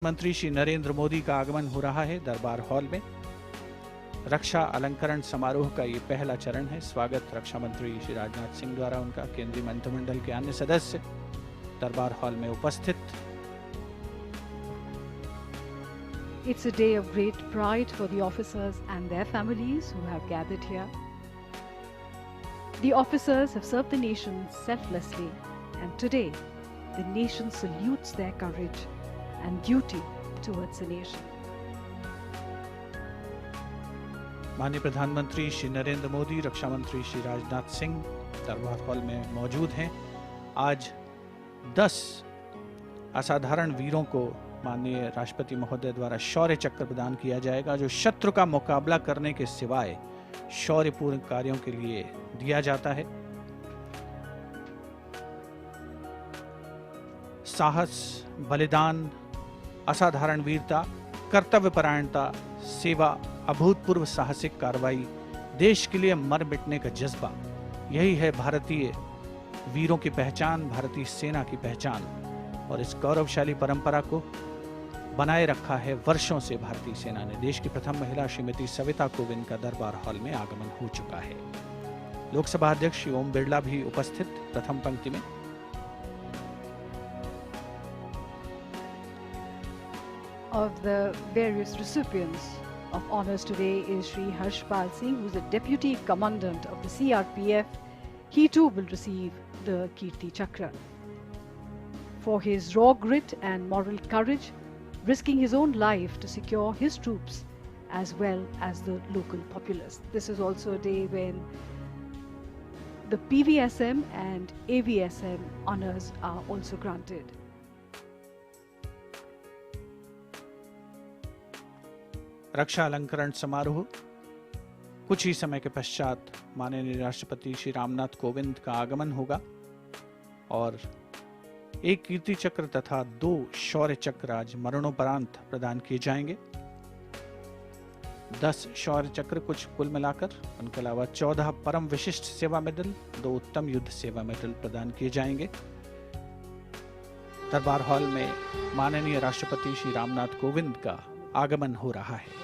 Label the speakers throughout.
Speaker 1: मंत्री श्री नरेंद्र मोदी का आगमन हो रहा है दरबार हॉल में। रक्षा अलंकरण समारोह का ये पहला चरण है। स्वागत रक्षा मंत्री श्री राजनाथ सिंह द्वारा उनका केंद्रीय मंत्रिमंडल के अन्य सदस्य दरबार हॉल में उपस्थित।
Speaker 2: It's a day of great pride for the officers and their families who have gathered here. The officers have served the nation selflessly, and today the nation salutes their courage and duty towards the nation.
Speaker 1: माननीय प्रधानमंत्री श्री नरेंद्र मोदी, रक्षा मंत्री Shri Rajnath Singh Darbar hall में मौजूद हैं। आज 10 असाधारण वीरों को माननीय राष्ट्रपति महोदय द्वारा शौर्य चक्र प्रदान किया जाएगा, जो शत्रु का मुकाबला करने के सिवाय शौर्यपूर्ण कार्यों के लिए दिया जाता है। साहस, बलिदान, असाधारण वीरता, कर्तव्यपरायणता, सेवा, अभूतपूर्व साहसिक कार्रवाई, देश के लिए मर मिटने का जज्बा, यही है भारतीय वीरों की पहचान, भारतीय सेना की पहचान। और इस गौरवशाली परंपरा को बनाए रखा है वर्षों से भारतीय सेना ने। देश की प्रथम महिला श्रीमती सविता कोविंद का दरबार हॉल में आगमन हो चुका है। लोकसभा अध्यक्ष श्री ओम बिरला भी उपस्थित प्रथम पंक्ति में।
Speaker 2: Of the various recipients of honors today is Shri Harshpal Singh, who is the Deputy Commandant of the CRPF. He too will receive the Kirti Chakra. For his raw grit and moral courage, risking his own life to secure his troops as well as the local populace. This is also a day when the PVSM and AVSM honors are also granted.
Speaker 1: रक्षा अलंकरण समारोह कुछ ही समय के पश्चात माननीय राष्ट्रपति श्री रामनाथ कोविंद का आगमन होगा और एक कीर्ति चक्र तथा 2 शौर्य चक्र आज मरणोपरांत प्रदान किए जाएंगे। 10 शौर्य चक्र कुछ कुल मिलाकर, उनके अलावा 14 परम विशिष्ट सेवा मेडल, 2 उत्तम युद्ध सेवा मेडल प्रदान किए जाएंगे। दरबार हॉल में माननीय राष्ट्रपति श्री रामनाथ कोविंद का आगमन हो रहा है।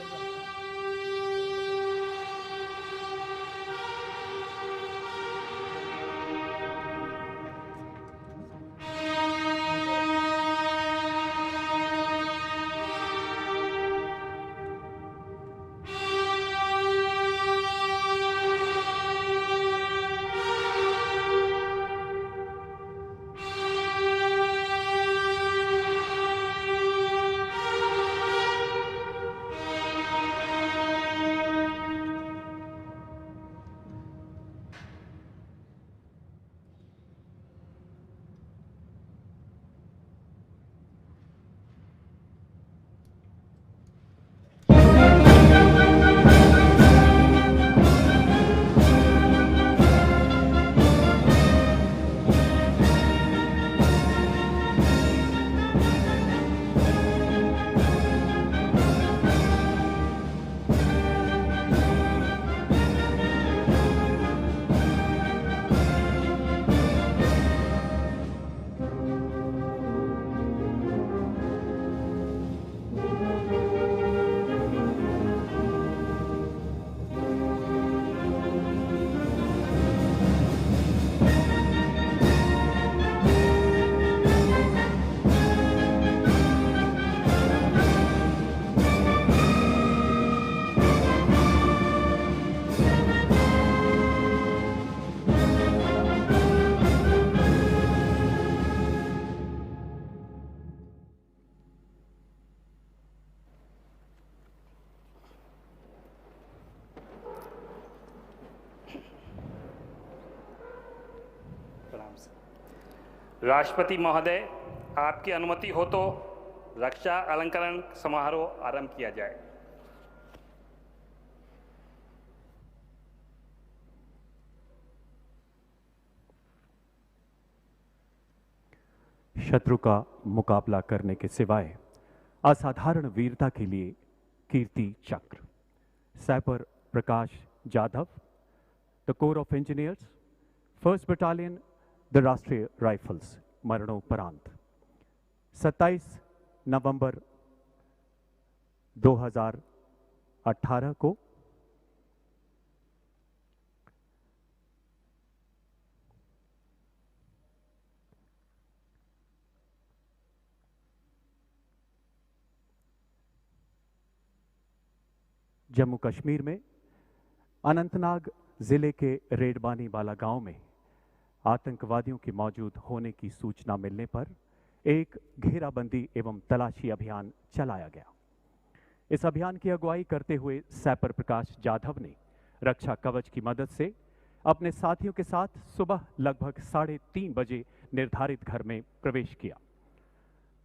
Speaker 3: राष्ट्रपति महोदय, आपकी अनुमति हो तो रक्षा अलंकरण समारोह आरंभ किया जाए।
Speaker 4: शत्रु का मुकाबला करने के सिवाय असाधारण वीरता के लिए Kirti Chakra, sapper Prakash Jadhav, the corps of engineers, 1st battalion, the Rashtriya rifles, मरणोपरांत। 27 नवंबर 2018 को जम्मू कश्मीर में अनंतनाग जिले के रेडबानी वाला गांव में आतंकवादियों के मौजूद होने की सूचना मिलने पर एक घेराबंदी एवं तलाशी अभियान चलाया गया। इस अभियान की अगुवाई करते हुए सैपर प्रकाश जाधव ने रक्षा कवच की मदद से अपने साथियों के साथ सुबह लगभग 3:30 बजे निर्धारित घर में प्रवेश किया।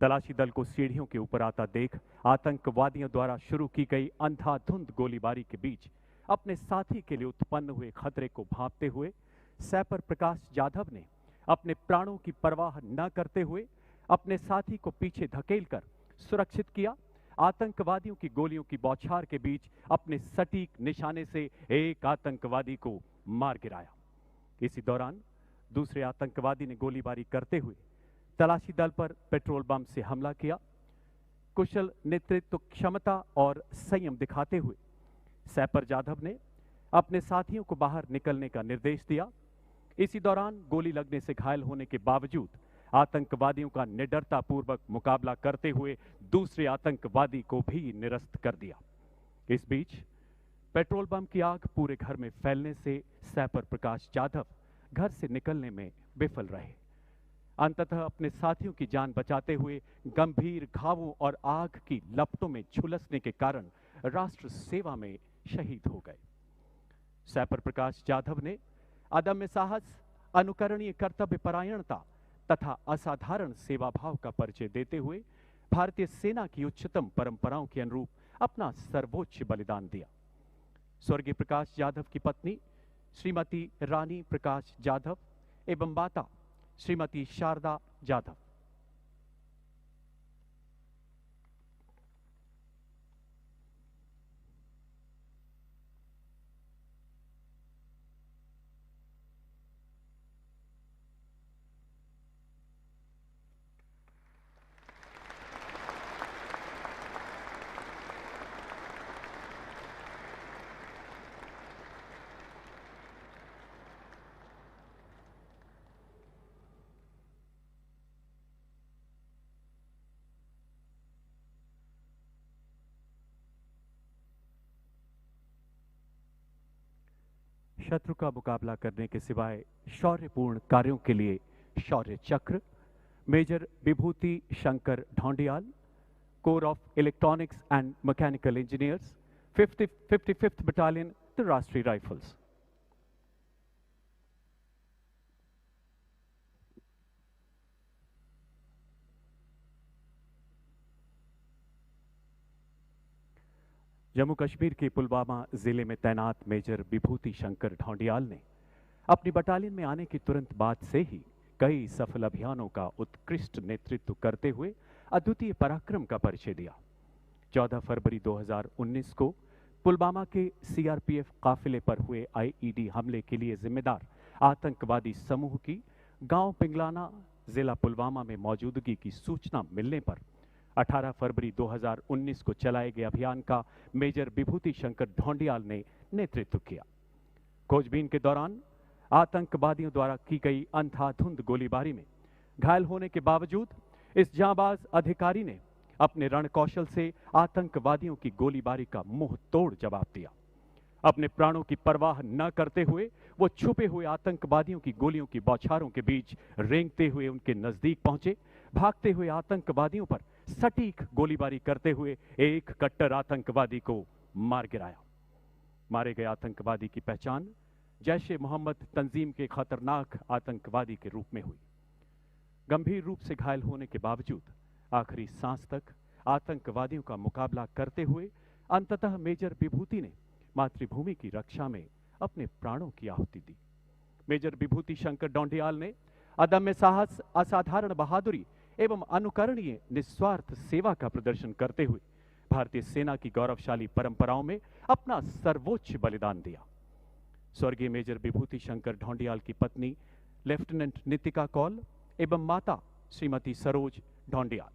Speaker 4: तलाशी दल को सीढ़ियों के ऊपर आता देख आतंकवादियों द्वारा शुरू की गई अंधाधुंध गोलीबारी के बीच अपने साथी के लिए उत्पन्न हुए खतरे को भांपते हुए सैपर प्रकाश जाधव ने अपने प्राणों की परवाह न करते हुए अपने साथी को पीछे धकेलकर सुरक्षित किया। आतंकवादियों की गोलियों की बौछार के बीच अपने सटीक निशाने से एक आतंकवादी को मार गिराया। इसी दौरान दूसरे आतंकवादी ने गोलीबारी करते हुए तलाशी दल पर पेट्रोल बम से हमला किया। कुशल नेतृत्व क्षमता और संयम दिखाते हुए सैपर जाधव ने अपने साथियों को बाहर निकलने का निर्देश दिया। इसी दौरान गोली लगने से घायल होने के बावजूद आतंकवादियों का निडरतापूर्वक मुकाबला करते हुए दूसरे आतंकवादी को भी निरस्त कर दिया। इस बीच पेट्रोल बम की आग पूरे घर में फैलने से सैपर प्रकाश जाधव घर से निकलने में विफल रहे। अंततः अपने साथियों की जान बचाते हुए गंभीर घावों और आग की लपटों में झुलसने के कारण राष्ट्र सेवा में शहीद हो गए। सैपर प्रकाश जाधव ने अदम्य साहस, अनुकरणीय कर्तव्य परायणता तथा असाधारण सेवा भाव का परिचय देते हुए भारतीय सेना की उच्चतम परंपराओं के अनुरूप अपना सर्वोच्च बलिदान दिया। स्वर्गीय प्रकाश जाधव की पत्नी श्रीमती रानी प्रकाश जाधव एवं माता श्रीमती शारदा जाधव। शत्रु का मुकाबला करने के सिवाय शौर्यपूर्ण कार्यों के लिए Shaurya Chakra major Vibhuti Shankar Dhoundiyal, corps of electronics and mechanical engineers, 55th battalion, the Rashtriya rifles. Jammu Kashmir के पुलवामा जिले में तैनात मेजर विभूति शंकर ढौंडियाल ने अपनी बटालियन में आने के तुरंत बाद से ही कई सफल अभियानों का उत्कृष्ट नेतृत्व करते हुए अद्वितीय पराक्रम का परिचय दिया। 14 फरवरी 2019 को पुलवामा के सीआरपीएफ काफिले पर हुए आईईडी हमले के लिए जिम्मेदार आतंकवादी समूह की गांव पिंगलाना, जिला पुलवामा में मौजूदगी की सूचना मिलने पर 18 फरवरी 2019 को चलाए गए अभियान का मेजर विभूति शंकर ढौंडियाल ने नेतृत्व किया। खोजबीन के दौरान आतंकवादियों द्वारा की गई अंधाधुंध गोलीबारी में घायल होने के बावजूद इस जांबाज अधिकारी ने अपने रणकौशल से आतंकवादियों की गोलीबारी का मुंह तोड़ जवाब दिया। अपने प्राणों की परवाह न करते हुए वो छुपे हुए आतंकवादियों की गोलियों की बौछारों के बीच रेंगते हुए उनके नजदीक पहुंचे। भागते हुए आतंकवादियों पर सटीक गोलीबारी करते हुए एक कट्टर आतंकवादी को मार गिराया। मारे गए आतंकवादी की पहचान जैश ए मोहम्मद तंजीम के खतरनाक आतंकवादी के रूप में हुई। गंभीर रूप से घायल होने के बावजूद आखिरी सांस तक आतंकवादियों का मुकाबला करते हुए अंततः मेजर विभूति ने मातृभूमि की रक्षा में अपने प्राणों की आहुति दी। मेजर विभूति शंकर ढौंडियाल ने अदम्य साहस, असाधारण बहादुरी एवं अनुकरणीय निस्वार्थ सेवा का प्रदर्शन करते हुए भारतीय सेना की गौरवशाली परंपराओं में अपना सर्वोच्च बलिदान दिया। स्वर्गीय मेजर विभूति शंकर ढौंडियाल की पत्नी लेफ्टिनेंट नितिका कौल एवं माता श्रीमती सरोज ढौंडियाल।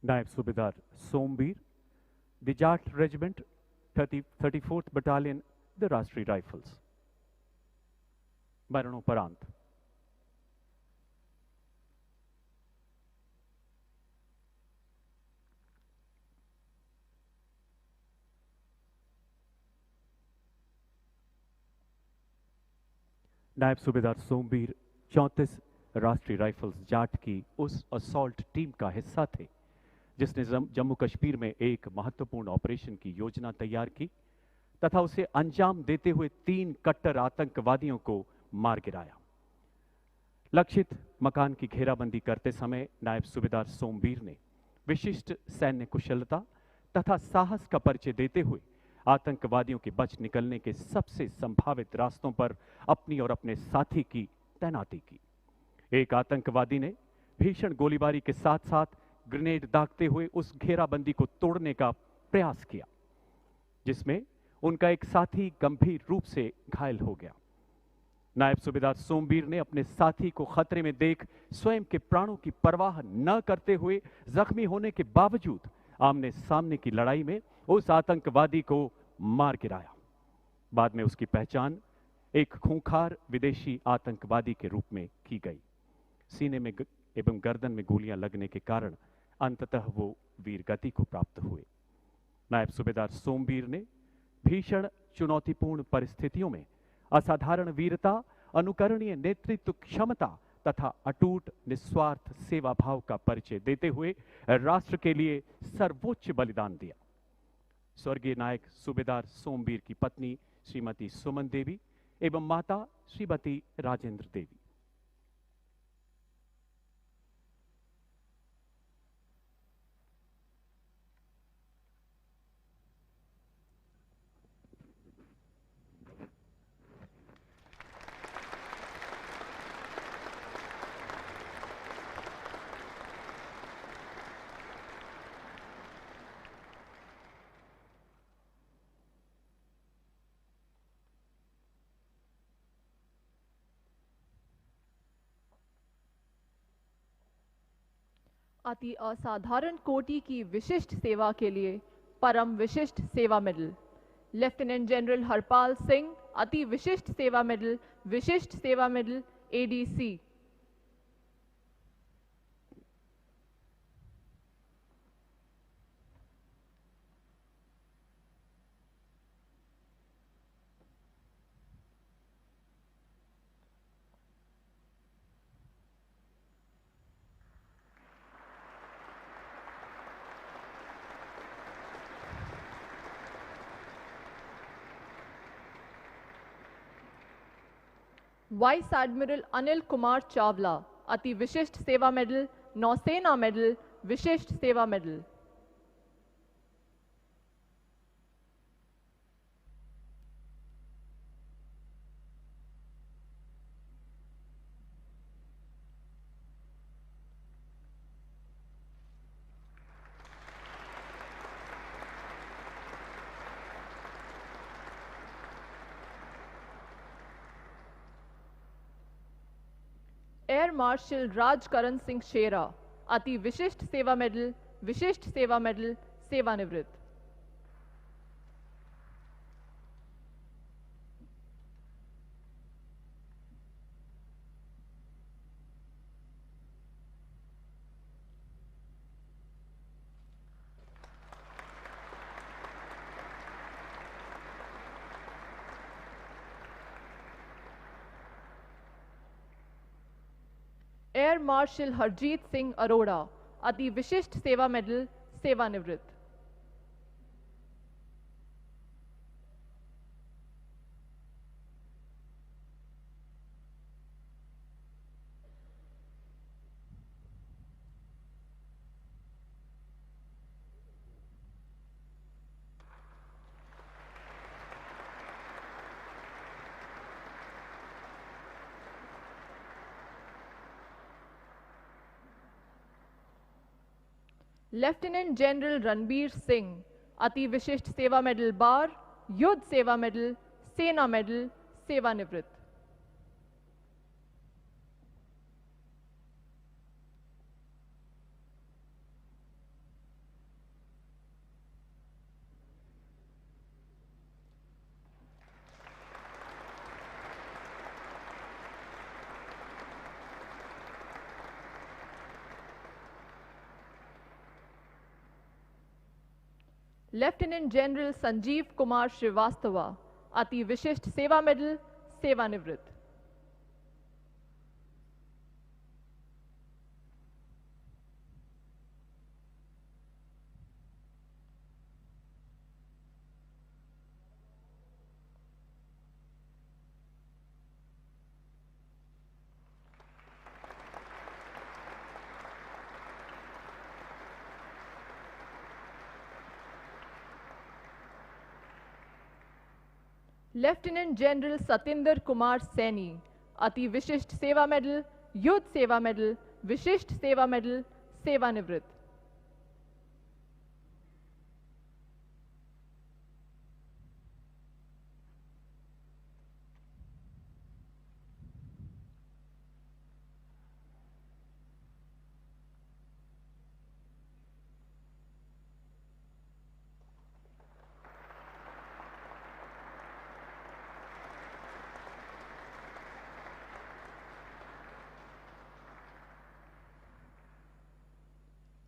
Speaker 4: नायब सूबेदार Somvir, the Jat regiment 34th battalion, the Rashtriya rifles. मरणोपरांत नायब सूबेदार सोमवीर 34 राष्ट्रीय राइफल्स जाट की उस असॉल्ट टीम का हिस्सा थे जिसने जम्मू कश्मीर में एक महत्वपूर्ण ऑपरेशन की योजना तैयार की तथा उसे अंजाम देते हुए 3 कट्टर आतंकवादियों को मार गिराया। लक्षित मकान की घेराबंदी करते समय नायब सूबेदार सोमवीर ने विशिष्ट सैन्य कुशलता तथा साहस का परिचय देते हुए आतंकवादियों के बच निकलने के सबसे संभावित रास्तों पर अपनी और अपने साथी की तैनाती की। एक आतंकवादी ने भीषण गोलीबारी के साथ साथ ग्रेनेड दागते हुए उस घेराबंदी को तोड़ने का प्रयास किया, जिसमें उनका एक साथी गंभीर रूप से घायल हो गया। नायब सूबेदार सोमवीर ने अपने साथी को खतरे में देख स्वयं के प्राणों की परवाह न करते हुए जख्मी होने के बावजूद आमने सामने की लड़ाई में उस आतंकवादी को मार गिराया। बाद में उसकी पहचान एक खूंखार विदेशी आतंकवादी के रूप में की गई। सीने में एवं गर्दन में गोलियां लगने के कारण अंततः वो वीरगति को प्राप्त हुए। नायब सूबेदार सोमवीर ने भीषण चुनौतीपूर्ण परिस्थितियों में असाधारण वीरता, अनुकरणीय नेतृत्व क्षमता तथा अटूट निस्वार्थ सेवा भाव का परिचय देते हुए राष्ट्र के लिए सर्वोच्च बलिदान दिया। स्वर्गीय नायक सूबेदार सोमवीर की पत्नी श्रीमती सुमन देवी एवं माता श्रीमती राजेंद्र देवी।
Speaker 5: अति असाधारण कोटि की विशिष्ट सेवा के लिए Param Vishisht Seva medal lieutenant general Harpal Singh, Ati Vishisht Seva medal ADC. Vice admiral Anil Kumar Chawla, Ati Vishisht Seva medal Nausena medal Vishisht Seva medal. Air marshal Rajkaran Singh Shera, Ati Vishisht Seva medal सेवानिवृत्त। Air marshal Harjit Singh Arora, Ati Vishisht Seva medal सेवानिवृत्त। Lieutenant general Ranbir Singh, Ati Vishisht Seva medal बार, युद्ध सेवा मेडल सेना मेडल सेवानिवृत्त। लेफ्टिनेंट जनरल संजीव कुमार श्रीवास्तवा, अति विशिष्ट सेवा मेडल, सेवानिवृत्त। लेफ्टिनेंट जनरल सतिंदर कुमार सैनी, अति Vishisht Seva medal, Yudh Seva medal, Vishisht Seva medal, सेवानिवृत्त।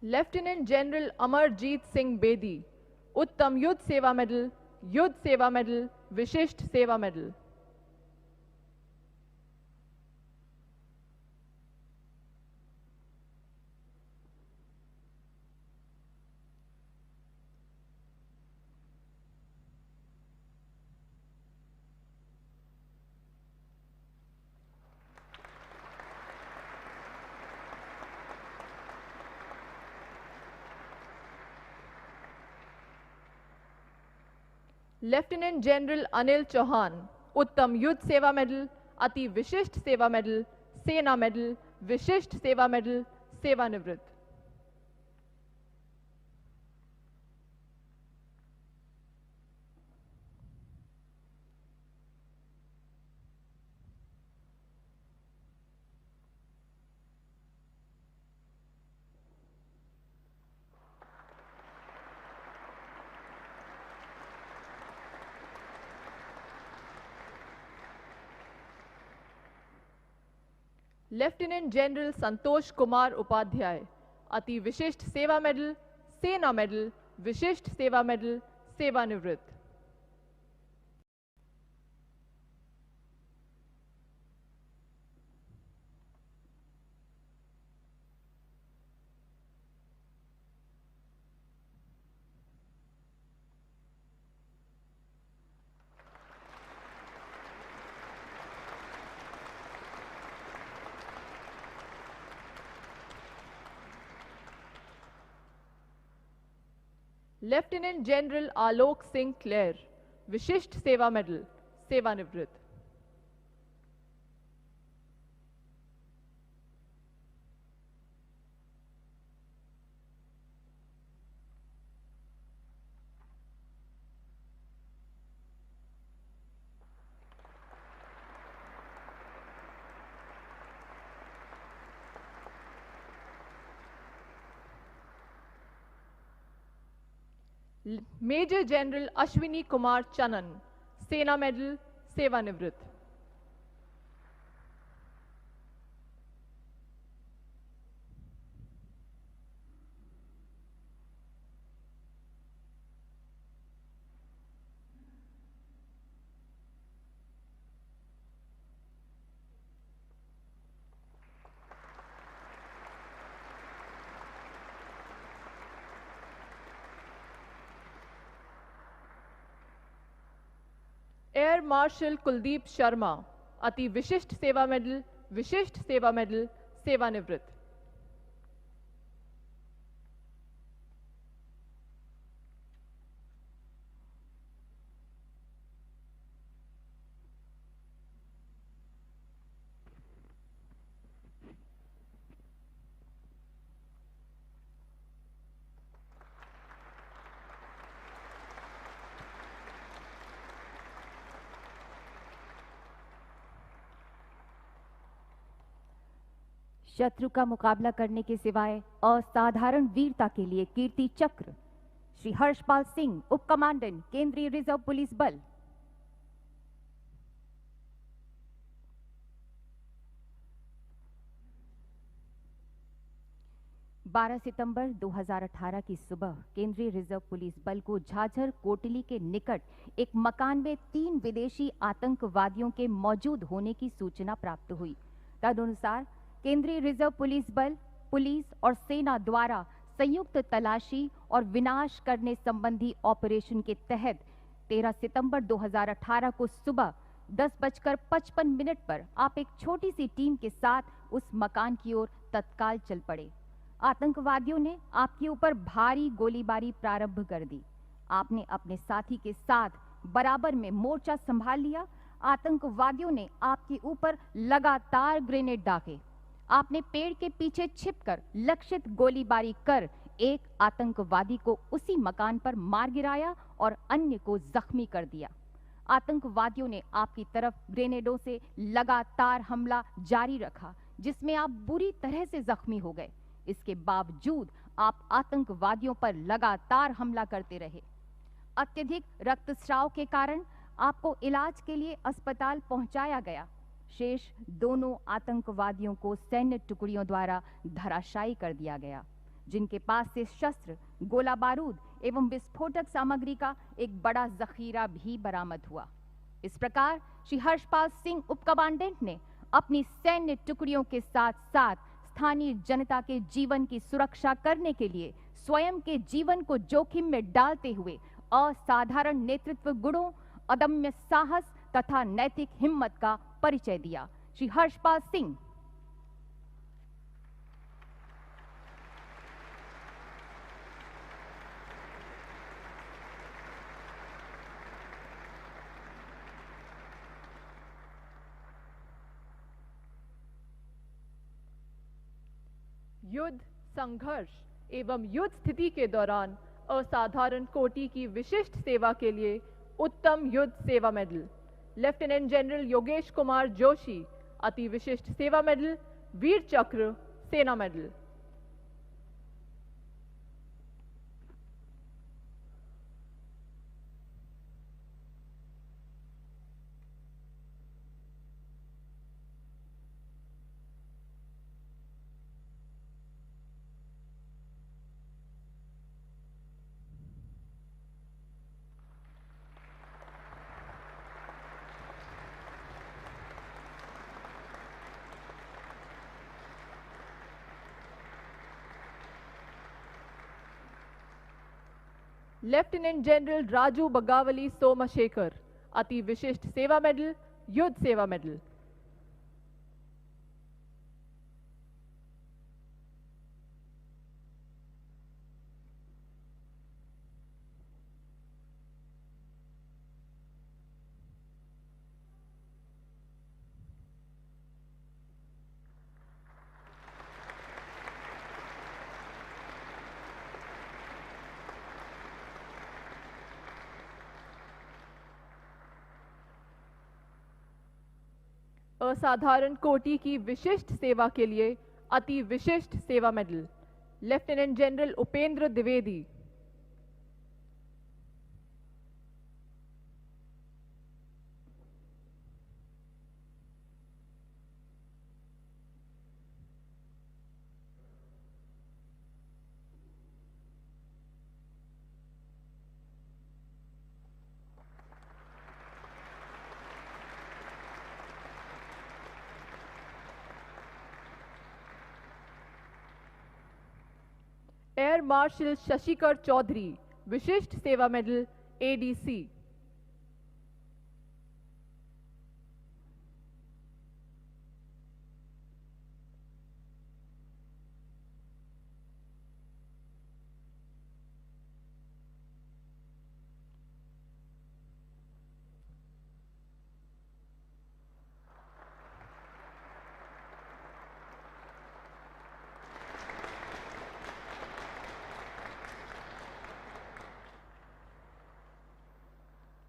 Speaker 5: लेफ्टिनेंट जनरल अमरजीत सिंह बेदी, उत्तम युद्ध Seva medal, Yudh Seva medal, Vishisht Seva medal. Lieutenant general Anil Chauhan, Uttam युद्ध सेवा मेडल, अति विशिष्ट सेवा मेडल, सेना मेडल, विशिष्ट सेवा मेडल, सेवानिवृत्त। लेफ्टिनेंट जनरल संतोष कुमार उपाध्याय, अति विशिष्ट सेवा मेडल, सेना मेडल, विशिष्ट सेवा मेडल, सेवानिवृत्त। लेफ्टिनेंट जनरल आलोक सिंह क्लेर, विशिष्ट सेवा मेडल, सेवानिवृत्त। मेजर जनरल अश्विनी कुमार चनन, सेना मेडल, सेवानिवृत्त। एयर मार्शल कुलदीप शर्मा, अति विशिष्ट सेवा मेडल, विशिष्ट सेवा मेडल, सेवानिवृत्त।
Speaker 6: शत्रु का मुकाबला करने के सिवाय असाधारण वीरता के लिए कीर्ति चक्र, श्री हर्षपाल सिंह, उप कमांडेंट, केंद्रीय रिजर्व पुलिस बल। 12 सितंबर 2018 की सुबह केंद्रीय रिजर्व पुलिस बल को झाझर कोटली के निकट एक मकान में 3 विदेशी आतंकवादियों के मौजूद होने की सूचना प्राप्त हुई। तदनुसार केंद्रीय रिजर्व पुलिस बल, पुलिस और सेना द्वारा संयुक्त तलाशी और विनाश करने संबंधी ऑपरेशन के तहत 13 सितंबर 2018 को सुबह 10:55 पर आप एक छोटी सी टीम के साथ उस मकान की ओर तत्काल चल पड़े। आतंकवादियों ने आपके ऊपर भारी गोलीबारी प्रारंभ कर दी। आपने अपने साथी के साथ बराबर में मोर्चा संभाल लिया। आतंकवादियों ने आपके ऊपर लगातार ग्रेनेड दागे। आपने पेड़ के पीछे छिपकर लक्षित गोलीबारी कर एक आतंकवादी को उसी मकान पर मार गिराया और अन्य को जख्मी कर दिया। आतंकवादियों ने आपकी तरफ ग्रेनेडों से लगातार हमला जारी रखा, जिसमें आप बुरी तरह से जख्मी हो गए। इसके बावजूद आप आतंकवादियों पर लगातार हमला करते रहे। अत्यधिक रक्तस्राव के कारण आपको इलाज के लिए अस्पताल पहुंचाया गया। शेष दोनों आतंकवादियों को सैन्य टुकड़ियों द्वारा धराशायी कर दिया गया, जिनके पास से शस्त्र, गोला बारूद एवं विस्फोटक सामग्री का एक बड़ा जखीरा भी बरामद हुआ। इस प्रकार श्री हर्षपाल सिंह उप कमांडेंट ने अपनी सैन्य टुकड़ियों के साथ साथ स्थानीय जनता के जीवन की सुरक्षा करने के लिए स्वयं के जीवन को जोखिम में डालते हुए असाधारण नेतृत्व गुणों, अदम्य साहस तथा नैतिक हिम्मत का परिचय दिया। श्री हर्षपाल सिंह।
Speaker 5: युद्ध, संघर्ष एवं युद्ध स्थिति के दौरान असाधारण कोटि की विशिष्ट सेवा के लिए उत्तम युद्ध Seva medal, lieutenant general Yogesh Kumar Joshi Ati Vishisht Seva medal, Vir Chakra, Sena medal. Lieutenant general Raju Bagavali Somashekar Ati Vishisht Seva medal, Yudh Seva medal. असाधारण कोटि की विशिष्ट सेवा के लिए Ati Vishisht Seva medal, lieutenant general Upendra Dwivedi. Air marshal Shashikar Chaudhary Vishisht Seva medal, ADC.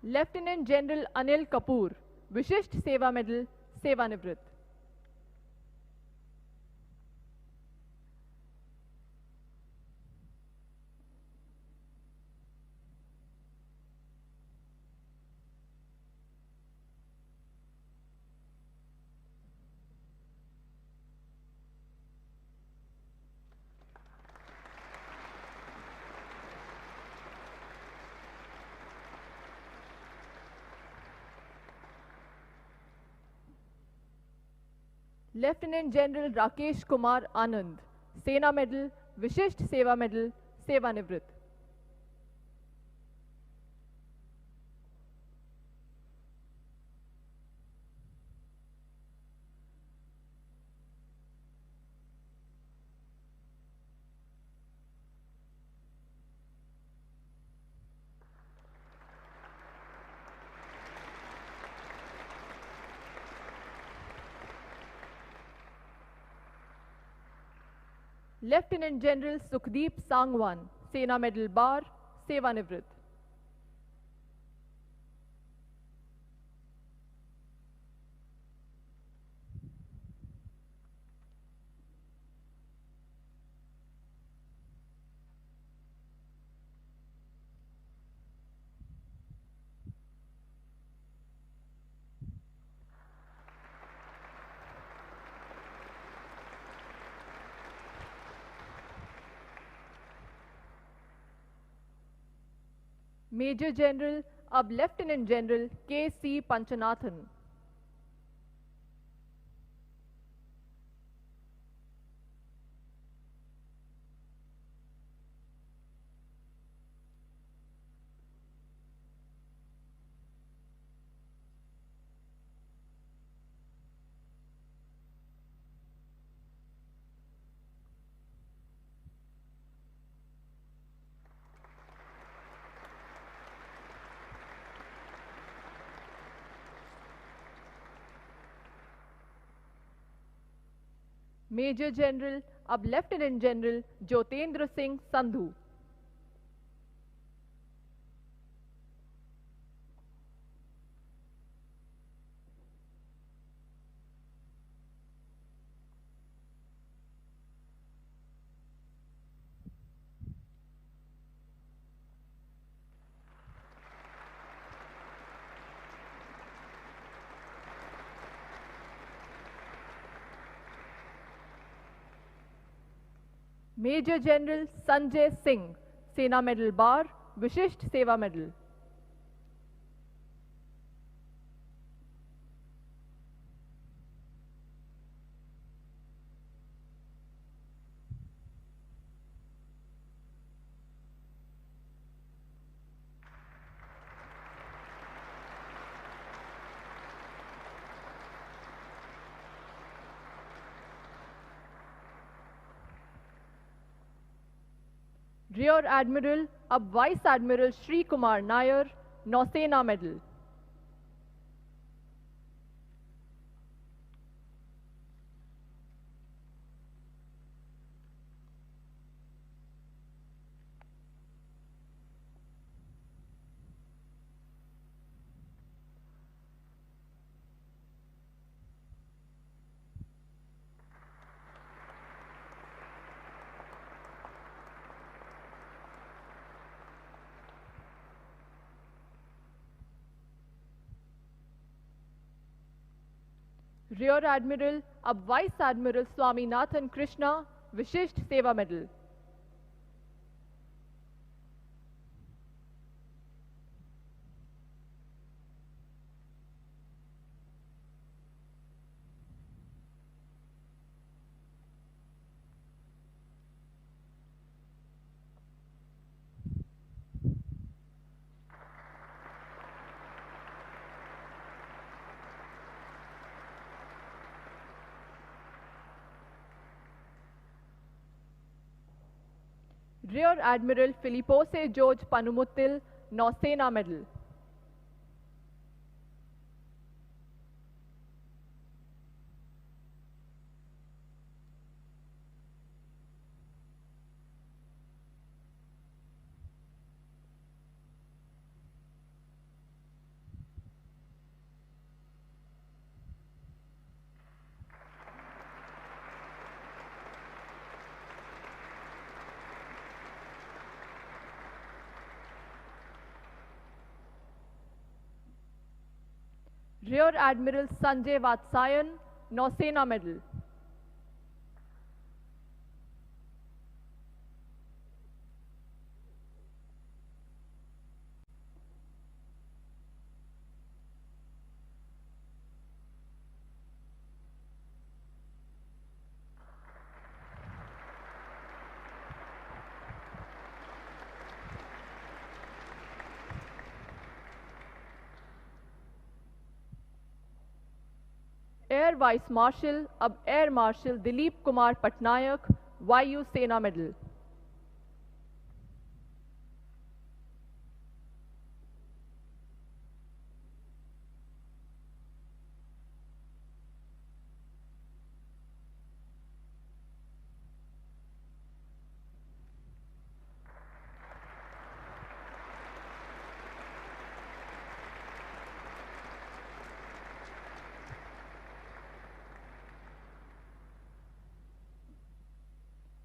Speaker 5: Lieutenant general Anil Kapoor Vishisht Seva medal, सेवानिवृत्त। Lieutenant general Rakesh Kumar Anand, Sena medal, Vishisht Seva medal, सेवानिवृत्त। लेफ्टिनेंट जनरल सुखदीप सांगवान, सेना मेडल बार, सेवानिवृत्त। मेजर जनरल अब lieutenant general K C. Panchanathan. Major general अब lieutenant general Jyotendra Singh Sandhu. Major general Sanjay Singh, Sena medal bar, Vishisht Seva medal. Rear admiral अब vice admiral Shri Kumar Nair, Nausena medal. Rear admiral अब vice admiral Swaminathan Krishna, Vishisht Seva medal. Rear admiral Philipose George Panumuttil, Nausena medal. Rear admiral Sanjay Vatsayan, Nausena medal. Air vice marshal अब air marshal Dilip Kumar Patnaik, Vayu Sena medal.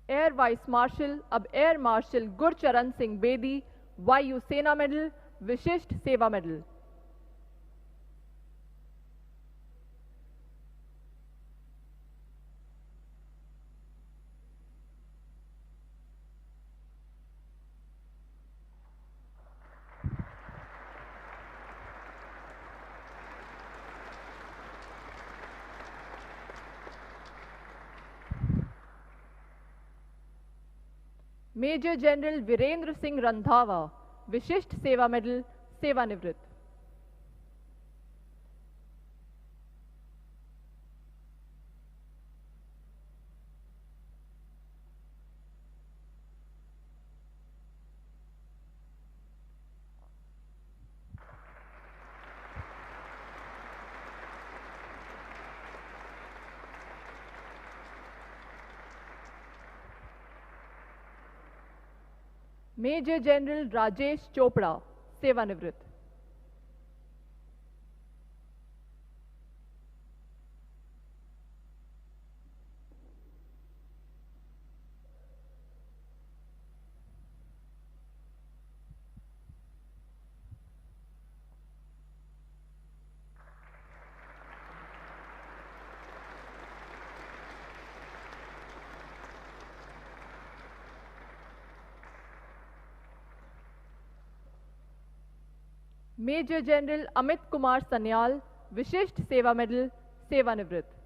Speaker 5: Air vice marshal अब air marshal Gurcharan Singh Bedi, Vayu Sena medal, Vishisht Seva medal. Major general Virendra Singh Randhawa, Vishisht Seva medal, सेवानिवृत्त। Major general Rajesh Chopra, सेवानिवृत्त। Major general Amit Kumar Sanyal, Vishisht Seva medal, सेवानिवृत्त।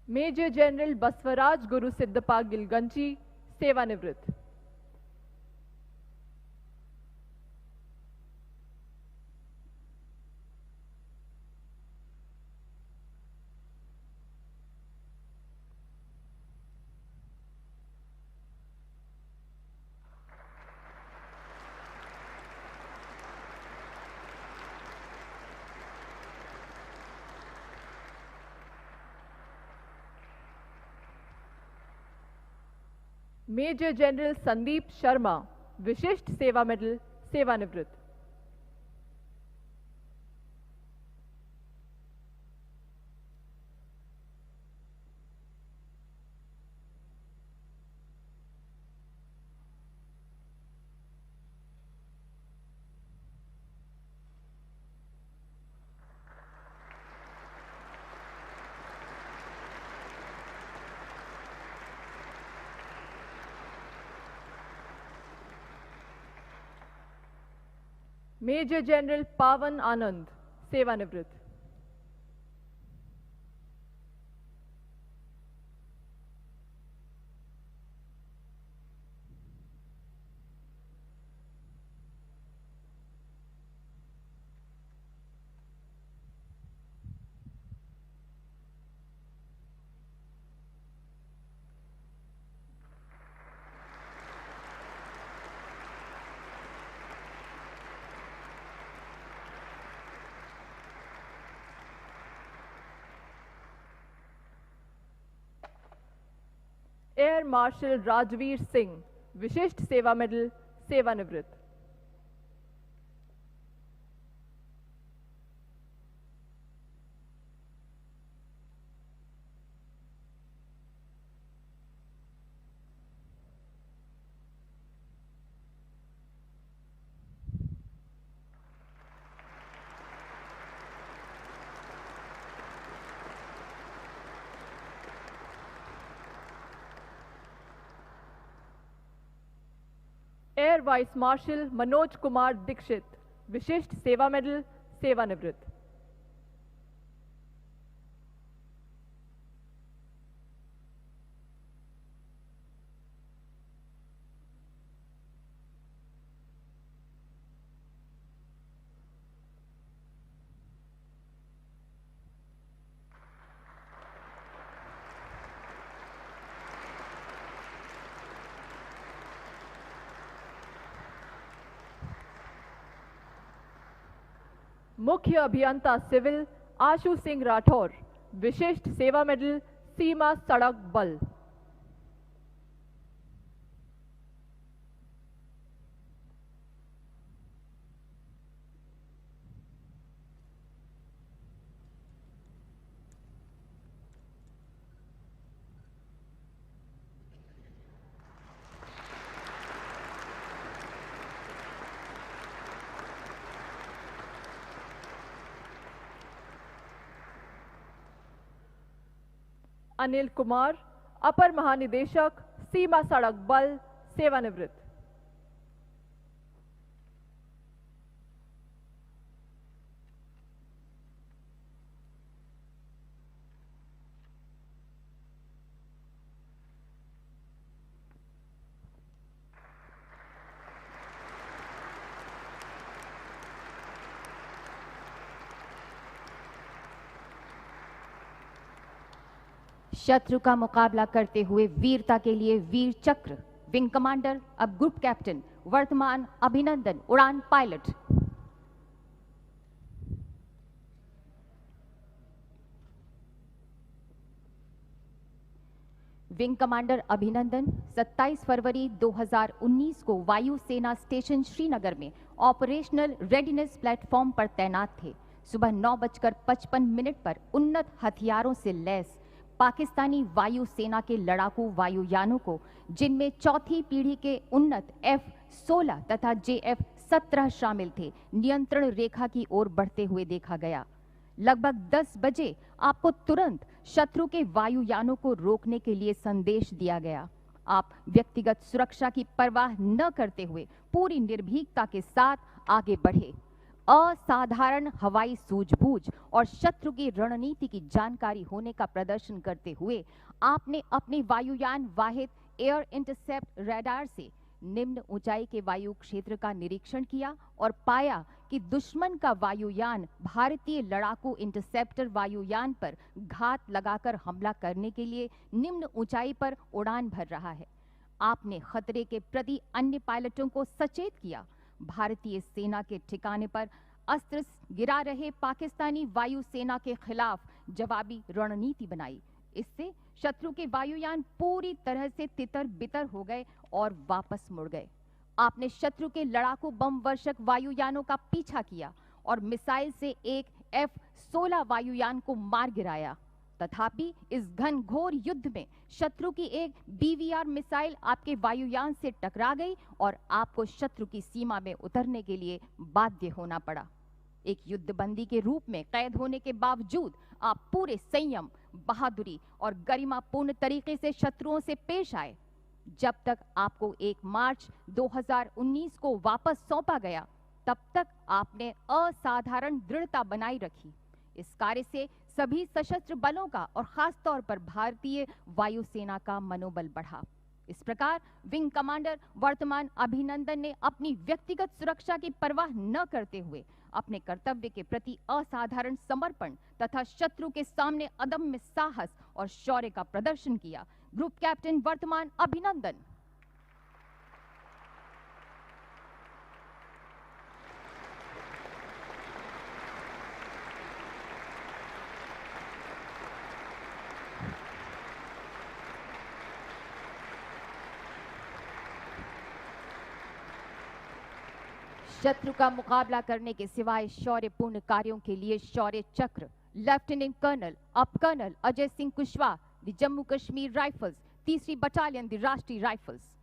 Speaker 5: Major general Basavaraj गुरु सिद्धपा गिलगंची, सेवानिवृत्त। Major general Sandeep Sharma, विशिष्ट Seva medal, सेवानिवृत्त। Major general पावन आनंद, सेवानिवृत्त। एयर मार्शल राजवीर सिंह, विशिष्ट सेवा मेडल, सेवानिवृत्त। Air vice marshal Manoj Kumar Dixit, Vishisht Seva medal, सेवानिवृत्त। मुख्य अभियंता सिविल आशु सिंह राठौर, विशिष्ट सेवा मेडल, सीमा सड़क बल। अनिल कुमार, अपर महानिदेशक, सीमा सड़क बल, सेवानिवृत्त।
Speaker 6: शत्रु का मुकाबला करते हुए वीरता के लिए वीर चक्र, विंग कमांडर अब ग्रुप कैप्टन वर्तमान अभिनंदन, उड़ान पायलट। विंग कमांडर अभिनंदन 27 फरवरी 2019 को वायु सेना स्टेशन श्रीनगर में ऑपरेशनल रेडीनेस प्लेटफॉर्म पर तैनात थे। सुबह 9:55 पर उन्नत हथियारों से लैस पाकिस्तानी वायु सेना के लड़ाकू वायुयानों को, जिनमें चौथी पीढ़ी के उन्नत F-16 तथा JF-17 शामिल थे, नियंत्रण रेखा की ओर बढ़ते हुए देखा गया। लगभग 10 बजे आपको तुरंत शत्रु के वायुयानों को रोकने के लिए संदेश दिया गया। आप व्यक्तिगत सुरक्षा की परवाह न करते हुए पूरी निर्भीकता के साथ आगे बढ़े। असाधारण हवाई सूझबूझ और शत्रु की रणनीति की जानकारी होने का प्रदर्शन करते हुए आपने अपने वायुयान वाहिद एयर इंटरसेप्ट रडार से निम्न ऊंचाई के वायु क्षेत्र का निरीक्षण किया और पाया कि दुश्मन का वायुयान भारतीय लड़ाकू इंटरसेप्टर वायुयान पर घात लगाकर हमला करने के लिए निम्न ऊंचाई पर उड़ान भर रहा है। आपने खतरे के प्रति अन्य पायलटों को सचेत किया। भारतीय सेना के ठिकाने पर अस्त्र गिरा रहे पाकिस्तानी वायु सेना के खिलाफ जवाबी रणनीति बनाई। इससे शत्रु के वायुयान पूरी तरह से तितर बितर हो गए और वापस मुड़ गए। आपने शत्रु के लड़ाकू बम वर्षक वायुयानों का पीछा किया और मिसाइल से एक F-16 वायुयान को मार गिराया। तथापि इस घनघोर युद्ध में शत्रु की एक BVR मिसाइल आपके वायुयान से टकरा गई और आपको शत्रु की सीमा में उतरने के लिए बाध्य होना पड़ा। एक युद्धबंदी के रूप में कैद होने के बावजूद आप पूरे संयम, बहादुरी और गरिमापूर्ण तरीके से शत्रुओं से पेश आए। जब तक आपको 1 मार्च 2019 को वापस सौंपा गया, तब तक आपने असाधारण दृढ़ता बनाई रखी। इस कार्य से सभी सशस्त्र बलों का और खास तौर पर भारतीय वायुसेना का मनोबल बढ़ा। इस प्रकार विंग कमांडर वर्तमान अभिनंदन ने अपनी व्यक्तिगत सुरक्षा की परवाह न करते हुए अपने कर्तव्य के प्रति असाधारण समर्पण तथा शत्रु के सामने अदम्य साहस और शौर्य का प्रदर्शन किया। ग्रुप कैप्टन वर्तमान अभिनंदन। शत्रु का मुकाबला करने के सिवाय शौर्यपूर्ण कार्यों के लिए शौर्य चक्र लेफ्टिनेंट कर्नल अप colonel Ajay Singh Kushwaha, the Jammu Kashmir rifles, 3री बटालियन, द राष्ट्रीय राइफल्स।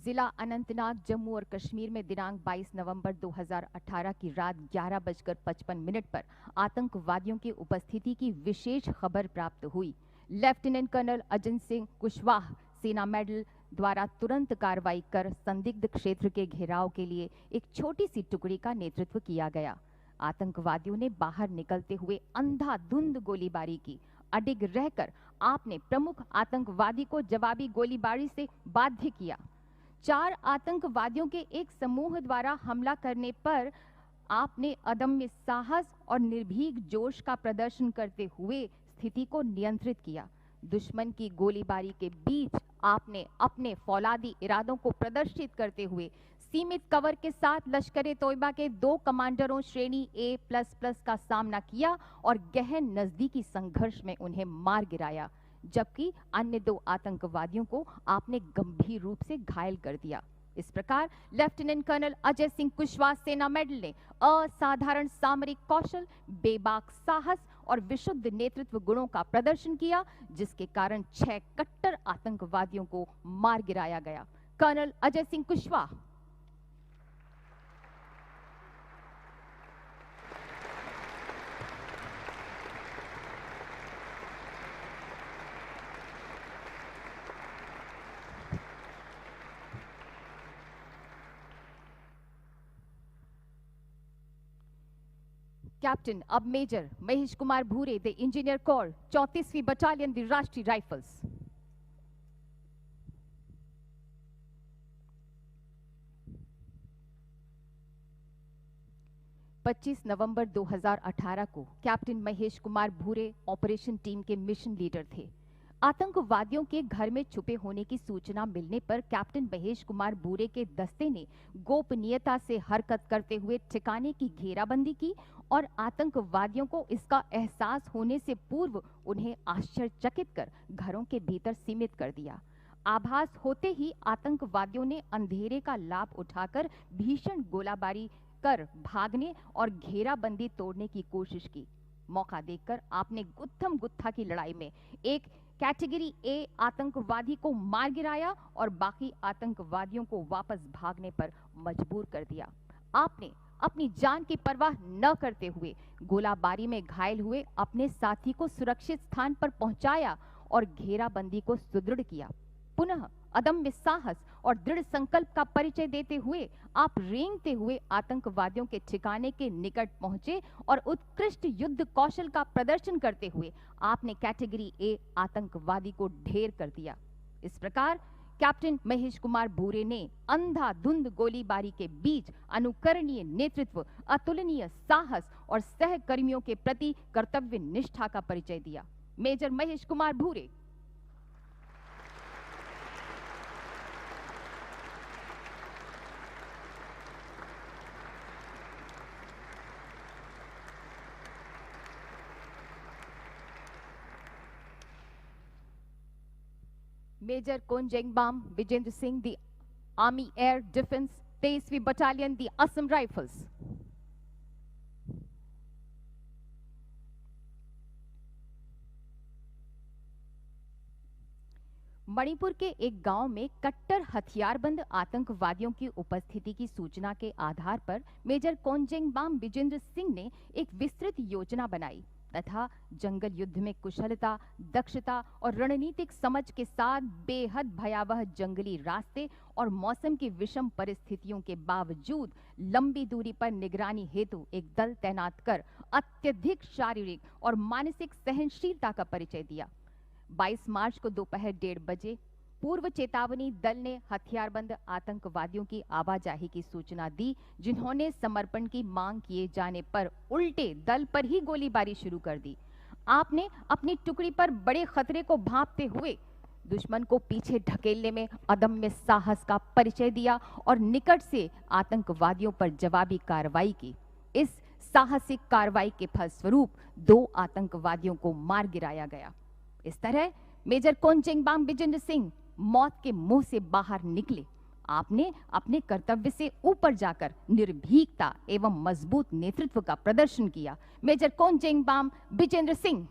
Speaker 6: जिला अनंतनाग जम्मू और कश्मीर में दिनांक 22 नवंबर 2018 की रात 11:55 पर आतंकवादियों की उपस्थिति की विशेष खबर प्राप्त हुई। लेफ्टिनेंट कर्नल अजय सिंह कुशवाहा सेना मेडल द्वारा तुरंत कार्रवाई कर संदिग्ध क्षेत्र के घेराव के लिए एक छोटी सी टुकड़ी का नेतृत्व किया गया। आतंकवादियों ने बाहर निकलते हुए अंधाधुंध गोलीबारी की। अडिग रहकर आपने प्रमुख आतंकवादी को जवाबी गोलीबारी से बाध्य किया। 4 आतंकवादियों के एक समूह द्वारा हमला करने पर आपने अदम्य साहस और निर्भीक जोश का प्रदर्शन करते हुए स्थिति को नियंत्रित किया। दुश्मन की गोलीबारी के बीच आपने अपने फौलादी इरादों को प्रदर्शित करते हुए सीमित कवर के साथ लश्कर-ए तोयबा के 2 कमांडरों श्रेणी A++ का सामना किया और गहन नजदीकी संघर्ष में उन्हें मार गिराया, जबकि अन्य 2 आतंकवादियों को आपने गंभीर रूप से घायल कर दिया। इस प्रकार लेफ्टिनेंट कर्नल अजय सिंह कुशवाहा सेना मेडल ने असाधारण सामरिक कौशल, बेबाक साहस और विशुद्ध नेतृत्व गुणों का प्रदर्शन किया, जिसके कारण 6 कट्टर आतंकवादियों को मार गिराया गया। कर्नल अजय सिंह कुशवाहा। कैप्टन अब major Mahesh Kumar Bhure the engineer corps 34वीं बटालियन द राष्ट्रीय राइफल्स। पच्चीस नवंबर 2018 को captain Mahesh Kumar Bhure operation team के मिशन लीडर थे। आतंकवादियों के घर में छुपे होने की सूचना मिलने पर कैप्टन महेश कुमार भूरे के दस्ते ने गोपनीयता से हरकत करते हुए ठिकाने की घेराबंदी की और आतंकवादियों को इसका एहसास होने से पूर्व उन्हें आश्चर्यचकित कर घरों के भीतर सीमित कर दिया। आभास होते ही आतंकवादियों ने अंधेरे का लाभ उठाकर भीषण गोलाबारी कर भागने और घेराबंदी तोड़ने की कोशिश की। मौका देखकर आपने गुत्थम गुत्था की लड़ाई में एक कैटेगरी ए आतंकवादी को मार गिराया और बाकी आतंकवादियों को वापस भागने पर मजबूर कर दिया। आपने अपनी जान की परवाह न करते हुए गोलाबारी में घायल हुए अपने साथी को सुरक्षित स्थान पर पहुंचाया और घेराबंदी को सुदृढ़ किया। पुनः अदम्य साहस और दृढ़ संकल्प का परिचय देते हुए आप रेंगते हुए आतंकवादियों के ठिकाने के निकट पहुंचे और उत्कृष्ट युद्ध कौशल का प्रदर्शन करते हुए आपने कैटेगरी ए आतंकवादी को ढेर कर दिया। इस प्रकार कैप्टन महेश कुमार भूरे ने अंधाधुंध गोलीबारी के बीच अनुकरणीय नेतृत्व, अतुलनीय साहस और सहकर्मियों के प्रति कर्तव्य निष्ठा का परिचय दिया। Major Mahesh Kumar Bhure. Major Konjengbam Vijendra Singh the army air defence 23वीं battalion the Assam rifles. Manipur के एक गांव में कट्टर हथियारबंद आतंकवादियों की उपस्थिति की सूचना के आधार पर मेजर कोंजेंगबाम विजेंद्र सिंह ने एक विस्तृत योजना बनाई तथा जंगल युद्ध में कुशलता, दक्षता और रणनीतिक समझ के साथ बेहद भयावह जंगली रास्ते और मौसम की विषम परिस्थितियों के बावजूद लंबी दूरी पर निगरानी हेतु एक दल तैनात कर अत्यधिक शारीरिक और मानसिक सहनशीलता का परिचय दिया। 22 मार्च को दोपहर 1:30 बजे पूर्व चेतावनी दल ने हथियारबंद आतंकवादियों की आवाजाही की सूचना दी, जिन्होंने समर्पण की मांग किए जाने पर उल्टे दल पर ही गोलीबारी शुरू कर दी। आपने अपनी टुकड़ी पर बड़े खतरे को भांपते हुए दुश्मन को पीछे ढकेलने में अदम्य साहस का परिचय दिया और निकट से आतंकवादियों पर जवाबी कार्रवाई की। इस साहसिक कार्रवाई के फलस्वरूप 2 आतंकवादियों को मार गिराया गया। इस तरह मेजर कोंजेंगबाम विजेंद्र सिंह मौत के मुंह से बाहर निकले। आपने अपने कर्तव्य से ऊपर जाकर निर्भीकता एवं मजबूत नेतृत्व का प्रदर्शन किया। मेजर कोंजेंगबाम विजेंद्र सिंह।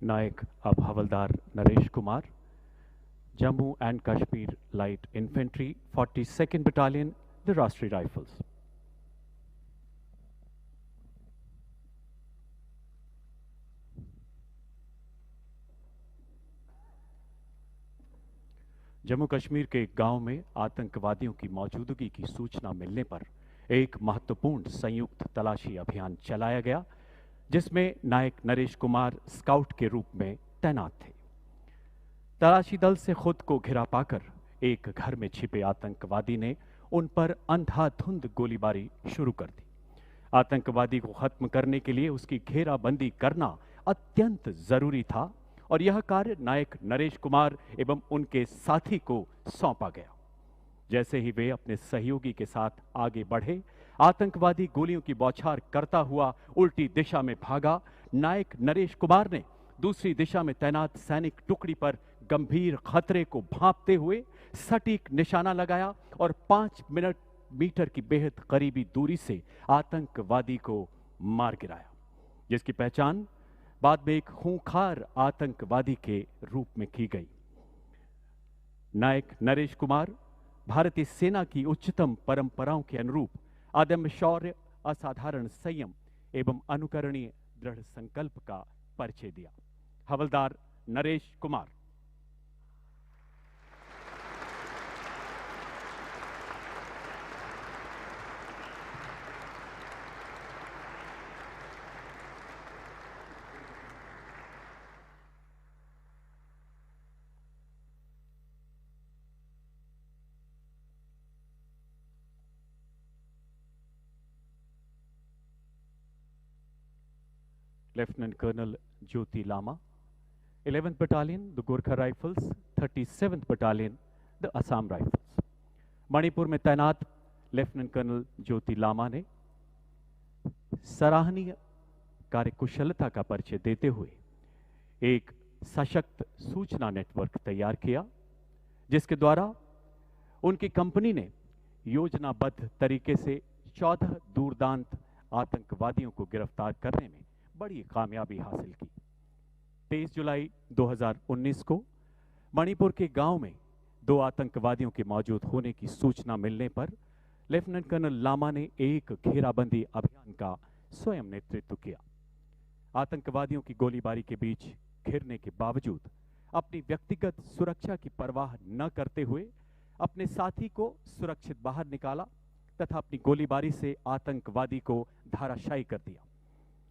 Speaker 4: नायक अब Havildar Naresh Kumar, Jammu and Kashmir light infantry 42nd battalion, the Rashtriya rifles. Jammu Kashmir के एक गांव में आतंकवादियों की मौजूदगी की सूचना मिलने पर एक महत्वपूर्ण संयुक्त तलाशी अभियान चलाया गया, जिसमें नायक नरेश कुमार स्काउट के रूप में तैनात थे। तलाशी दल से खुद को घिरा पाकर एक घर में छिपे आतंकवादी ने उन पर अंधाधुंध गोलीबारी शुरू कर दी। आतंकवादी को खत्म करने के लिए उसकी घेराबंदी करना अत्यंत जरूरी था और यह कार्य नायक नरेश कुमार एवं उनके साथी को सौंपा गया। जैसे ही वे अपने सहयोगी के साथ आगे बढ़े, आतंकवादी गोलियों की बौछार करता हुआ उल्टी दिशा में भागा। नायक नरेश कुमार ने दूसरी दिशा में तैनात सैनिक टुकड़ी पर गंभीर खतरे को भांपते हुए सटीक निशाना लगाया और 5 मीटर की बेहद करीबी दूरी से आतंकवादी को मार गिराया, जिसकी पहचान बाद में एक खूंखार आतंकवादी के रूप में की गई। नायक नरेश कुमार भारतीय सेना की उच्चतम परंपराओं के अनुरूप अदम्य शौर्य, असाधारण संयम एवं अनुकरणीय दृढ़ संकल्प का परिचय दिया। हवलदार Naresh Kumar. Lieutenant Colonel Jyoti Lama, 11th Battalion, the Gorkha Rifles, 37th Battalion, the Assam Rifles। Manipur में तैनात लेफ्टिनेंट कर्नल ज्योति लामा ने सराहनीय कार्यकुशलता का परिचय देते हुए एक सशक्त सूचना नेटवर्क तैयार किया, जिसके द्वारा उनकी कंपनी ने योजनाबद्ध तरीके से 14 दूरदांत आतंकवादियों को गिरफ्तार करने में बड़ी कामयाबी हासिल की। 23 जुलाई 2019 को मणिपुर के गांव में 2 आतंकवादियों के मौजूद होने की सूचना मिलने पर लेफ्टिनेंट कर्नल लामा ने एक घेराबंदी अभियान का स्वयं नेतृत्व किया। आतंकवादियों की गोलीबारी के बीच घिरने के बावजूद अपनी व्यक्तिगत सुरक्षा की परवाह न करते हुए अपने साथी को सुरक्षित बाहर निकाला तथा अपनी गोलीबारी से आतंकवादी को धराशायी कर दिया।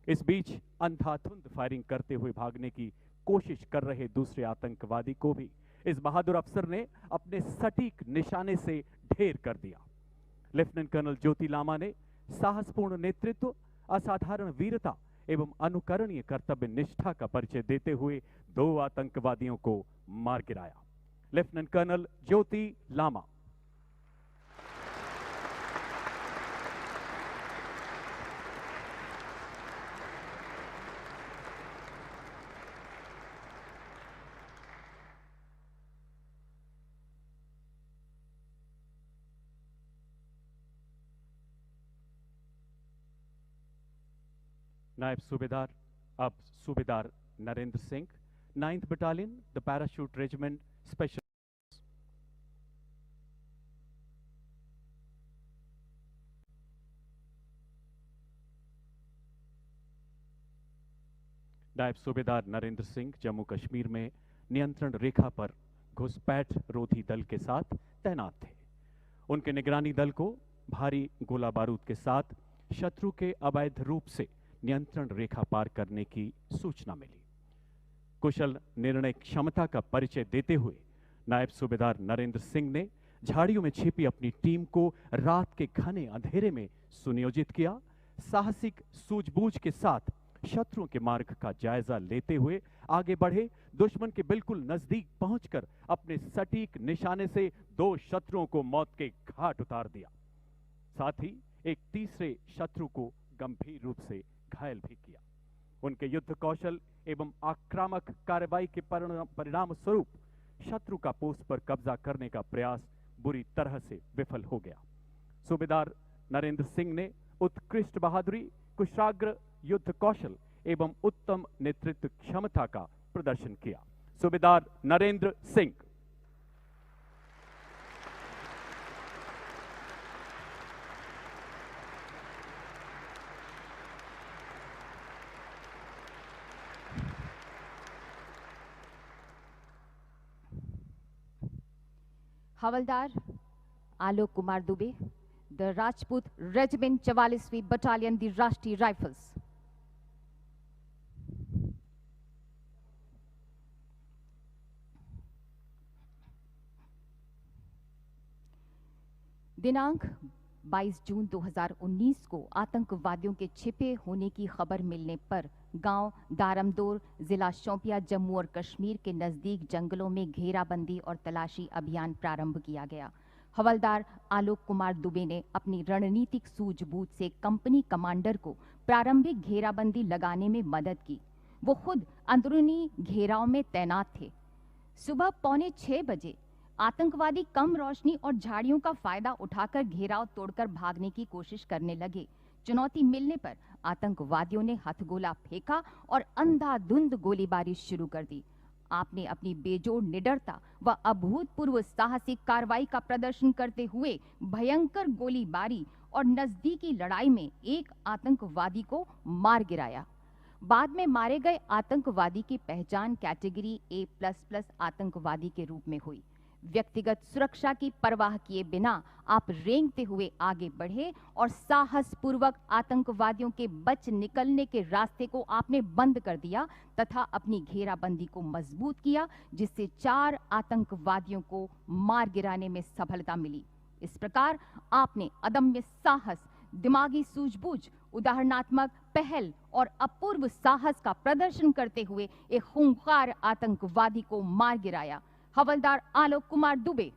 Speaker 4: इस बीच अंधाधुंध फायरिंग करते हुए भागने की कोशिश कर रहे दूसरे आतंकवादी को भी इस बहादुर अफसर ने अपने सटीक निशाने से ढेर कर दिया। लेफ्टिनेंट कर्नल ज्योति लामा ने साहसपूर्ण नेतृत्व, असाधारण वीरता एवं अनुकरणीय कर्तव्य निष्ठा का परिचय देते हुए 2 आतंकवादियों को मार गिराया। लेफ्टिनेंट कर्नल ज्योति लामा। नायब सूबेदार अब सूबेदार Narendra Singh, 9th battalion, the parachute regiment special. नायब सूबेदार नरेंद्र सिंह जम्मू कश्मीर में नियंत्रण रेखा पर घुसपैठ रोधी दल के साथ तैनात थे। उनके निगरानी दल को भारी गोला बारूद के साथ शत्रु के अवैध रूप से नियंत्रण रेखा पार करने की सूचना मिली। कुशल निर्णय क्षमता का परिचय देते हुए नायब सूबेदार नरेंद्र सिंह ने झाड़ियों में छिपी अपनी टीम को रात के घने अंधेरे में सुनियोजित किया। साहसिक सूझबूझ के साथ शत्रुओं के मार्ग का जायजा लेते हुए आगे बढ़े। दुश्मन के बिल्कुल नजदीक पहुंचकर अपने सटीक निशाने से 2 शत्रुओं को मौत के घाट उतार दिया। साथ ही एक तीसरे शत्रु को गंभीर रूप से घायल भी किया। उनके युद्ध कौशल एवं आक्रामक कार्रवाई के परिणाम स्वरूप शत्रु का पोस्ट पर कब्जा करने का प्रयास बुरी तरह से विफल हो गया। सूबेदार नरेंद्र सिंह ने उत्कृष्ट बहादुरी, कुशाग्र युद्ध कौशल एवं उत्तम नेतृत्व क्षमता का प्रदर्शन किया। सूबेदार नरेंद्र सिंह।
Speaker 6: हवलदार आलोक कुमार दुबे, द राजपूत रेजिमेंट 44वीं बटालियन, द राष्ट्रीय राइफल्स। दिनांक 22 जून 2019 को आतंकवादियों के छिपे होने की खबर मिलने पर गांव दारमदोर, जिला शोपियां, जम्मू और कश्मीर के नजदीक जंगलों में घेराबंदी और तलाशी अभियान प्रारंभ किया गया। हवलदार आलोक कुमार दुबे ने अपनी रणनीतिक सूझबूझ से कंपनी कमांडर को प्रारंभिक घेराबंदी लगाने में मदद की। वो खुद अंदरूनी घेराव में तैनात थे। सुबह 5:45 बजे आतंकवादी कम रोशनी और झाड़ियों का फायदा उठाकर घेराव तोड़कर भागने की कोशिश करने लगे। चुनौती मिलने पर आतंकवादियों ने हथगोला फेंका और अंधाधुंध गोलीबारी शुरू कर दी। आपने अपनी बेजोड़ निडरता व अभूतपूर्व साहसिक कार्रवाई का प्रदर्शन करते हुए भयंकर गोलीबारी और नजदीकी लड़ाई में एक आतंकवादी को मार गिराया। बाद में मारे गए आतंकवादी की पहचान कैटेगरी A++ आतंकवादी के रूप में हुई। व्यक्तिगत सुरक्षा की परवाह किए बिना आप रेंगते हुए आगे बढ़े और साहसपूर्वक आतंकवादियों के बच निकलने के रास्ते को आपने बंद कर दिया तथा अपनी घेराबंदी को मजबूत किया, जिससे 4 आतंकवादियों को मार गिराने में सफलता मिली। इस प्रकार आपने अदम्य साहस, दिमागी सूझबूझ, उदाहरणात्मक पहल और अपूर्व साहस का प्रदर्शन करते हुए एक खूंखार आतंकवादी को मार गिराया। हवलदार आलोक कुमार दुबे।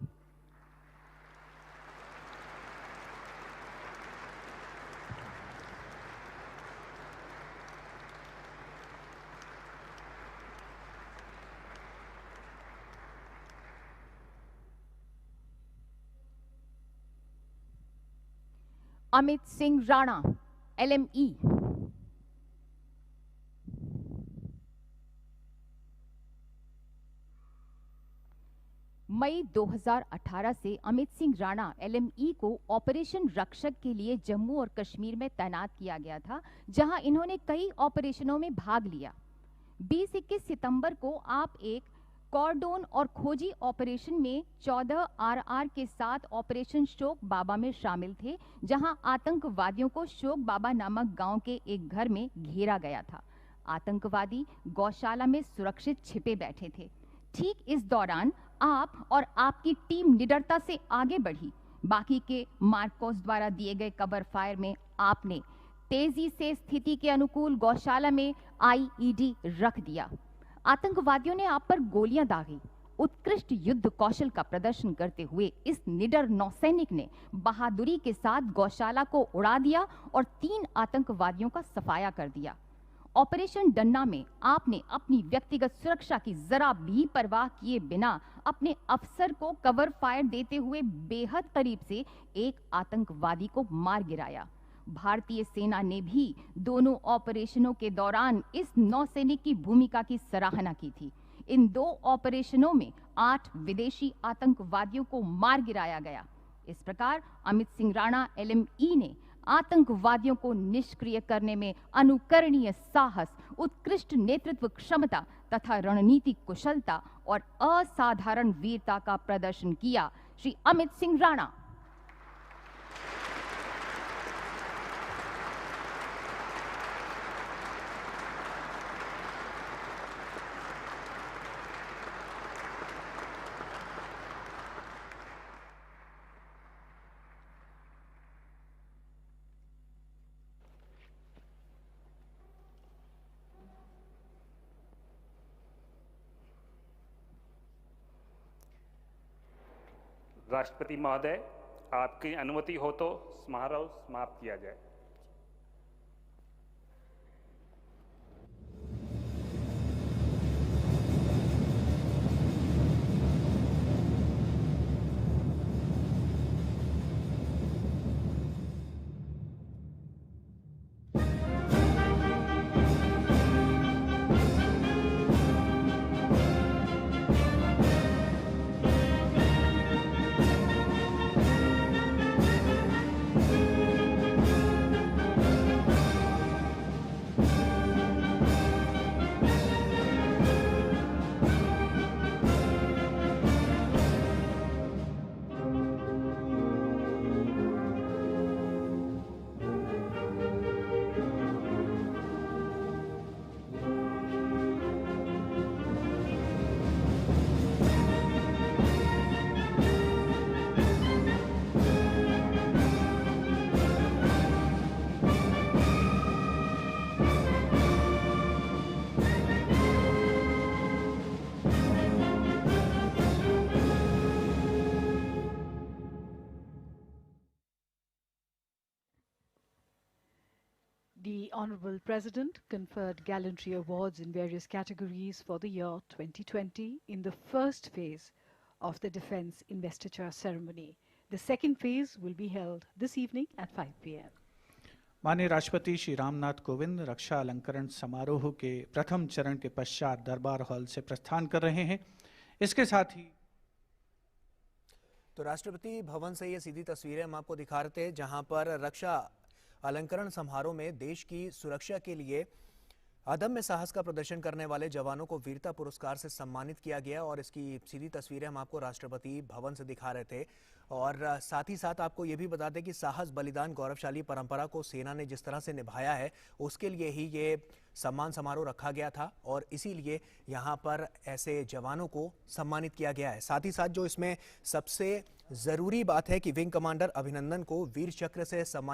Speaker 6: अमित सिंह राणा, LME। मई 2018 से अमित सिंह राणा LME को ऑपरेशन रक्षक के लिए जम्मू और कश्मीर में तैनात किया गया था, जहां इन्होंने कई ऑपरेशनों में भाग लिया। 20-21 सितंबर को आप एक कॉर्डोन और खोजी ऑपरेशन में 14 RR के साथ ऑपरेशन शोक बाबा में शामिल थे, जहां आतंकवादियों को शोक बाबा नामक गांव के एक घर में घेरा गया था। आतंकवादी गौशाला में सुरक्षित छिपे बैठे थे। ठीक इस दौरान आप और आपकी टीम निडरता से आगे बढ़ी। बाकी के मार्कोस द्वारा दिए गए कवर फायर में आपने तेजी से स्थिति के अनुकूल गौशाला में IED रख दिया। आतंकवादियों ने आप पर गोलियां दागी। उत्कृष्ट युद्ध कौशल का प्रदर्शन करते हुए इस निडर नौसैनिक ने बहादुरी के साथ गौशाला को उड़ा दिया और 3 आतंकवादियों का सफाया कर दिया। ऑपरेशन डन्ना में आपने अपनी व्यक्तिगत सुरक्षा की जरा भी परवाह किए बिना अपने अफसर को कवर फायर देते हुए बेहद करीब से एक आतंकवादी को मार गिराया। भारतीय सेना ने भी दोनों ऑपरेशनों के दौरान इस नौसैनिक की भूमिका की सराहना की थी। इन 2 ऑपरेशनों में 8 विदेशी आतंकवादियों को मार गिराया गया। इस प्रकार अमित सिंह राणा LME ने आतंकवादियों को निष्क्रिय करने में अनुकरणीय साहस, उत्कृष्ट नेतृत्व क्षमता तथा रणनीतिक कुशलता और असाधारण वीरता का प्रदर्शन किया। श्री अमित सिंह राणा।
Speaker 3: राष्ट्रपति महोदय, आपकी अनुमति हो तो समारोह समाप्त किया जाए।
Speaker 2: The Honorable President conferred gallantry awards in various categories for the year 2020 in the first phase of the Defence Investiture Ceremony. The second phase will be held this evening at 5 p.m.
Speaker 1: माननीय राष्ट्रपति श्री रामनाथ कोविंद रक्षा अलंकरण समारोह के प्रथम चरण के पश्चात दरबार हॉल से प्रस्थान कर रहे हैं। इसके साथ ही
Speaker 7: तो राष्ट्रपति भवन से ये सीधी तस्वीरें हम आपको दिखा रहे थे, जहां पर रक्षा अलंकरण समारोह में देश की सुरक्षा के लिए अदम्य साहस का प्रदर्शन करने वाले जवानों को वीरता पुरस्कार से सम्मानित किया गया और इसकी सीधी तस्वीरें हम आपको राष्ट्रपति भवन से दिखा रहे थे। और साथ ही साथ आपको ये भी बता दें कि साहस बलिदान गौरवशाली परंपरा को सेना ने जिस तरह से निभाया है उसके लिए ही ये सम्मान समारोह रखा गया था और इसीलिए यहाँ पर ऐसे जवानों को सम्मानित किया गया है। साथ ही साथ जो इसमें सबसे ज़रूरी बात है कि विंग कमांडर अभिनंदन को वीर चक्र से सम्मानित